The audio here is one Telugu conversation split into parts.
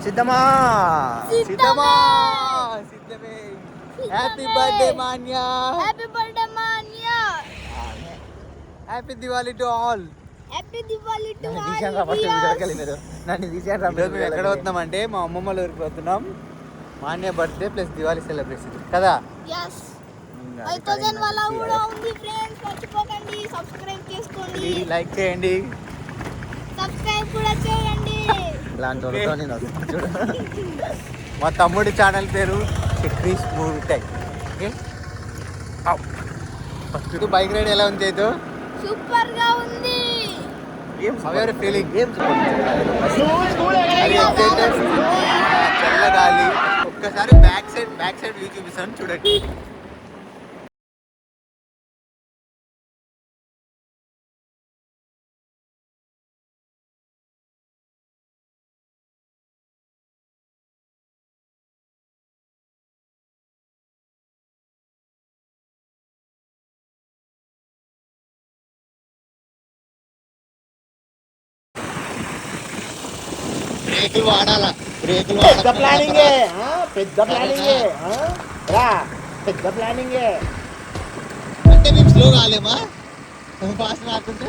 సిద్ధమా సిద్ధమా సిద్ధమే. Happy birthday Manya. Happy birthday Manya. Happy Diwali to all. Happy Diwali to all. నన్ను తీసాను. మేము ఎక్కడ వస్తున్నామంటే మా అమ్మమ్మ ఊరికి పోతున్నాం. Manya birthday plus Diwali celebration కదా. yes 5000 వాళ్ళ కూడా ఉంది ఫ్రెండ్స్. మర్చిపోకండి సబ్స్క్రైబ్ చేసుకోండి, లైక్ చేయండి, సబ్స్క్రైబ్ కూడా చేయండి. ఇలాంటి వాళ్ళతో నేను చూడ. మా తమ్ముడి ఛానల్ పేరు Chakrish movie time. Okay, first bike ride ఎలా ఉంది అయితే? సూపర్ గా ఉంది. ఎవరి ఫీలింగ్ ఏం చల్లగాలి. ఒక్కసారి బ్యాక్ సైడ్ వ్యూ చూపిస్తాను చూడండి. బ్రేకులు వాడాలా? బ్రేకులు పెద్ద ప్లానింగే పెద్ద ప్లానింగే. అంటే మేము స్లో కాలేమా? ఫాస్ట్ రాకుంటే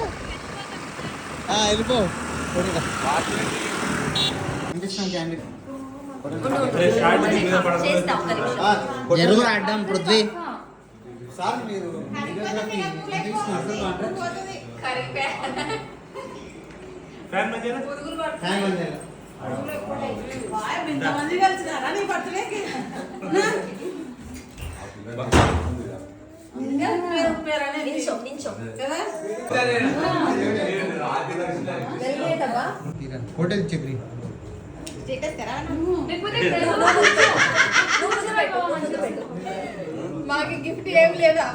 వెళ్ళిపో. జరుగు అడ్డం పృథ్వీ సార్. మీరు హోటల్ చక్రి మాకు గిఫ్ట్ ఏం లేదా?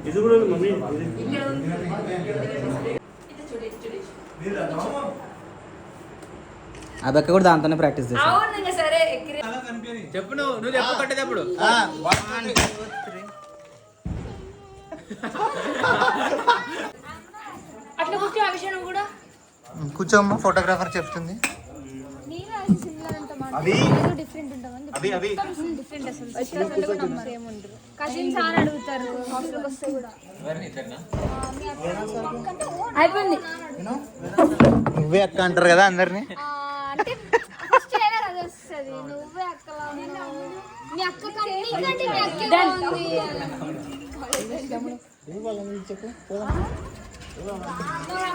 ఇది కూడా మమ్మీ ఆ బెక్క కూడా దాంతోనే ప్రాక్టీస్ చేస్తా. చెప్పు నువ్వు చెప్పు కట్టేటప్పుడు. అట్లా కూర్చో ఆ విషయం కూడా కూర్చోమ్మ. ఫోటోగ్రాఫర్ చెప్తుంది. కజిన్స్ అని అడుగుతారు హాస్టల్కి వస్తే కూడా. అయిపోయింది. నువ్వే అక్క అంటారు కదా అందరినీ. అంటే ఫస్ట్ అయినా అది వస్తుంది. నువ్వే అక్కలా ఉన్నావు. మీ అక్క కంటే మీ అక్కే బాగుంది.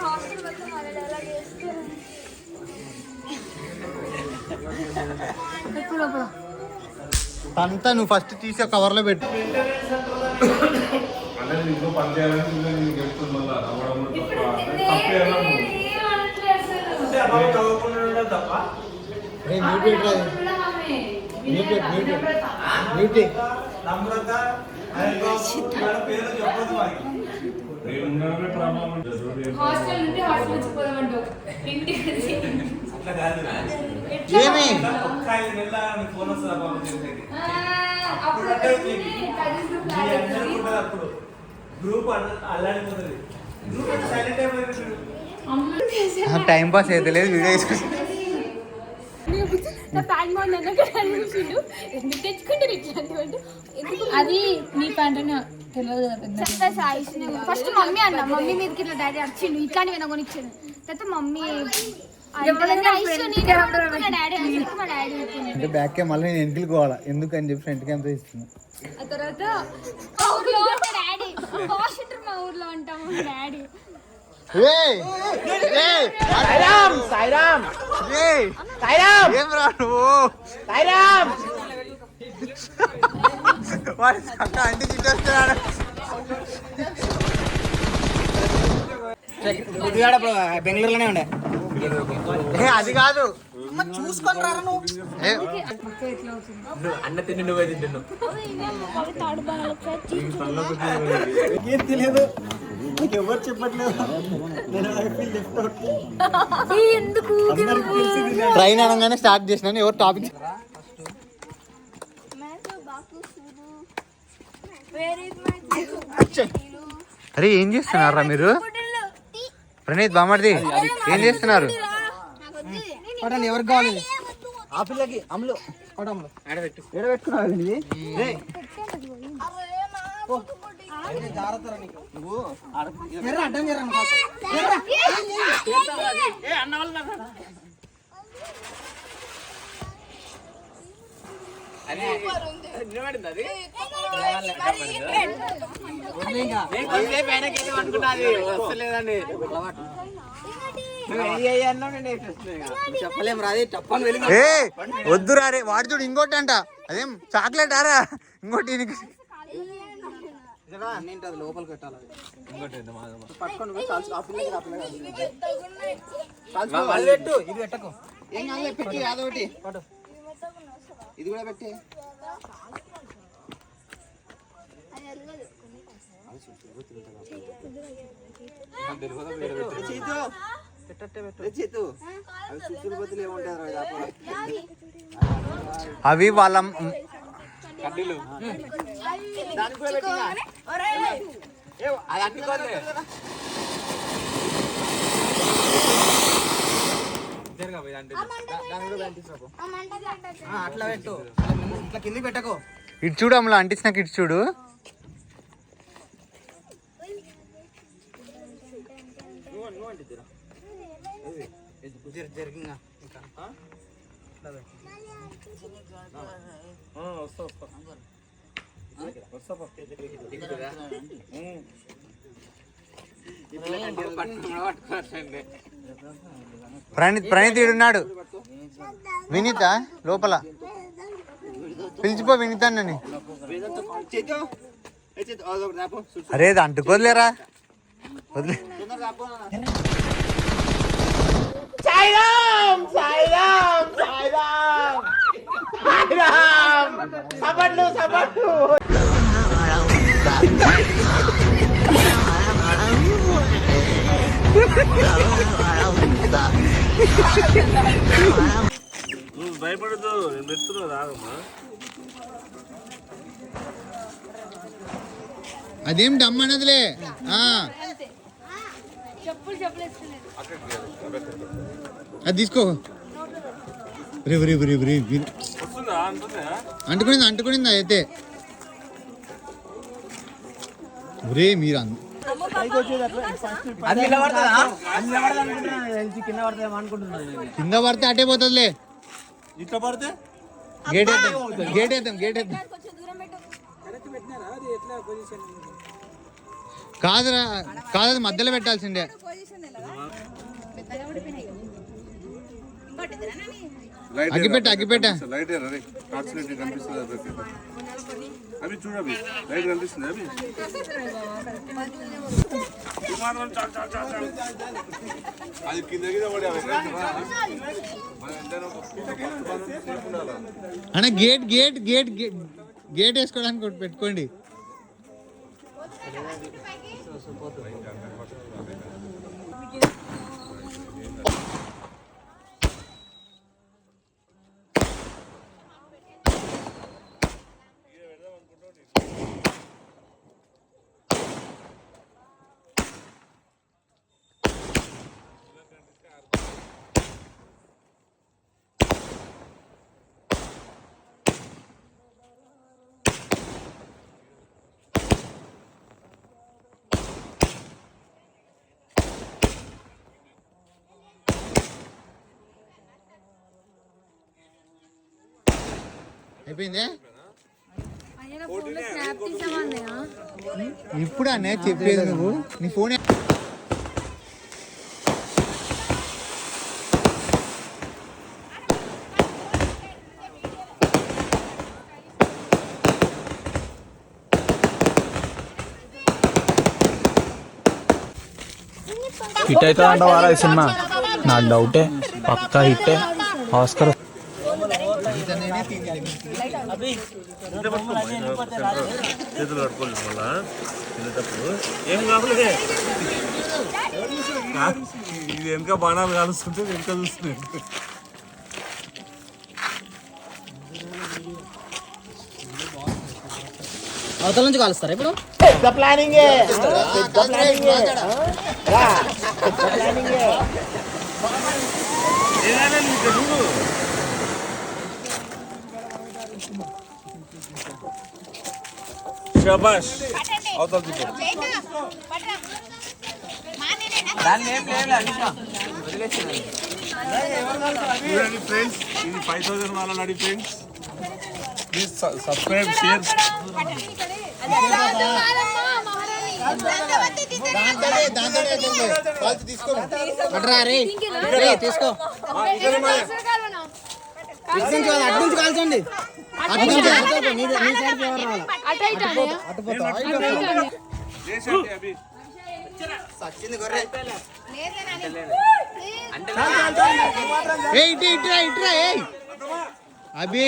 హాస్టల్ మొత్తం మన డైలాగ్ చేస్తారు. అంతా నువ్వు ఫస్ట్ తీసి కవర్ లో పెట్టు. హాస్టల్ నుండి హాస్టల్ వచ్చిపోదామంటావు. ఏమి టైం పాస్ అయితే లేదు. వీడియో అది నీ ప్యాంట్ తెలియదు కదా. ఫస్ట్ మమ్మీ అన్న మమ్మీ మీదకి ఇట్లా డాడీ వచ్చిండు ఇట్లాంటి విన కొనిచ్చాడు. తర్వాత మమ్మీ అంటే బ్యాక్ మళ్ళీ నేను ఇంటికి పోవాలా ఎందుకని చెప్పి ఫ్రంట్ క్యామ్ ఇస్తున్నా. ఆ తర్వాత డాడీ మా ఊర్లో ఉంటాము డాడీ. ఏం రా నువ్వు వాడి అంటే తిట్టేస్తున్నాడు. బెంగళూరులోనే ఉండే. అది కాదు చూసుకొని రా నువ్వు. అన్న తిండి నువ్వే తింటున్నావు. ఏం తెలియదు. ఎవరు చెప్పట్లేదు. ఎందుకు ట్రైన్ అనగానే స్టార్ట్ చేసినాను. ఎవరు టాపిక్ అరే ఏం చేస్తున్నారా మీరు? ప్రణీత్ బామర్ది ఏం చేస్తున్నారు? ఎవరికి కావాలి? ఆ పిల్లకి అమ్ములు ఎడబెట్టుకున్నావు. చెప్పలేం రాదే తప్పని వెళ్ళి వద్దురా రే. వాడు చూడు ఇంకోటి అంట. అదేం చాక్లెట్ ఆరా ఇంకోటి లోపలికి పెట్టాలి. పెట్టు ఇది పెట్టకు. ఏం కాదు పెట్టి అదొకటి ఇది కూడా పెట్టి. అవి వాళ్ళ అట్లా పెట్టు. ఇట్లా కింద పెట్టకు. ఇటు చూడు అమ్మలో అంటించినాక ఇటు చూడు. ప్రణీత్ ఈడున్నాడు. వినీత లోపల పిలిచిపో వినీతాన్ని. అరే అంటుకోలేరా వదిలే. భయపడదు రాదమ్మా. అదేం డమ్ అన్నదిలే. అది తీసుకో. రేపు రేపు రేపు రేపు అంటుకునింది అయితే రే మీరు కింద పడితే అటే పోతుందిలే. ఇట్లా పడితే గేట్ వేద్దాం. కాదురా కాదు మధ్యలో పెట్టాల్సిందే. అగ్గిపెట్ట అవి చూడవి లైట్ కనిపిస్తుంది. అవి అది కింద అన్న గేట్ వేసుకోవడానికి ఒకటి పెట్టుకోండి. అయిపోయిందే. ఇప్పుడు అనే చెప్పేది నువ్వు నీ ఫోన్ హిట్ అవుతుంది అంటావారా ఈ సినిమా? నాకు డౌటే, పక్కా హిట్టే. ఆస్కర్ చేతులు కట్టుకోలేదు మళ్ళా తినేటప్పుడు ఏం కావాలి ఇది వెనక బాణాలు కాలుస్తుంటే వెనక చూస్తున్నాయి. అవతల నుంచి కాలుస్తారా ఇప్పుడు? ఏదైనా నీకు చూడు శబాష్ అవతల చూడు. చూడండి ఫ్రెండ్స్, ఇది 5000 వాళ్ళ అడి ఫ్రెండ్స్. Please subscribe share. తీసుకో అటు నుంచి కాల్చండి. సచ్చింది గొర్రె. ఇట్రా అభి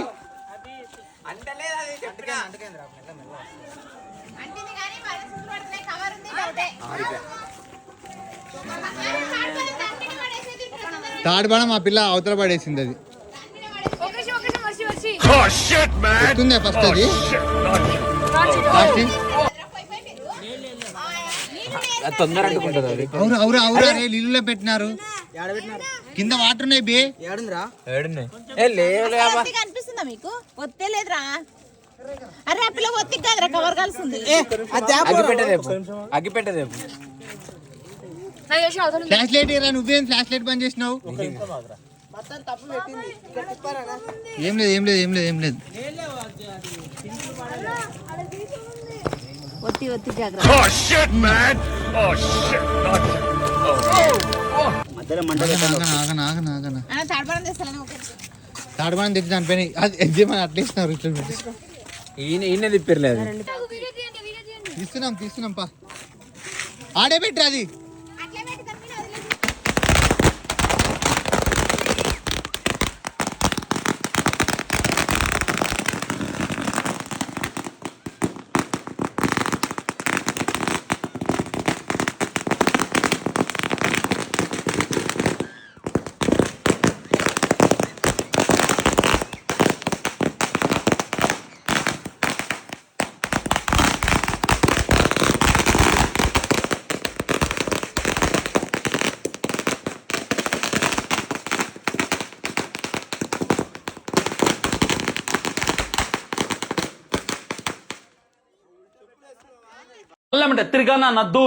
తాడుబాణ మా పిల్ల అవతల పడేసింది. అది ఎత్తుందే ఫస్ట్ అది తొందర అంటుకుంటుంది. అవురా నీళ్ళలో పెట్టినారు. కింద వాటర్ ఉన్నాయి బే. కనిపిస్తుందా మీకు? ఒత్తే లేదురా. అరే ఆ పిల్ల ఒత్తి కాదురా, కవర్ కలిసింది. అగ్గి పెట్టదేపు. ఫ్లాష్ లైట్ ఏరా, నువ్వేం ఫ్లాష్ లైట్ బంద్ చేసినావు? ఏం లేదు. ఒత్తి జాగ్రత్త. తాడుబాణం తెచ్చి దానిపైన అది అట్లా ఇస్తున్నారు. ఈయన తిప్పిర్లేదు. తీస్తున్నాం పా. ఆడే పెట్టు అది. తిరగా నా నద్దు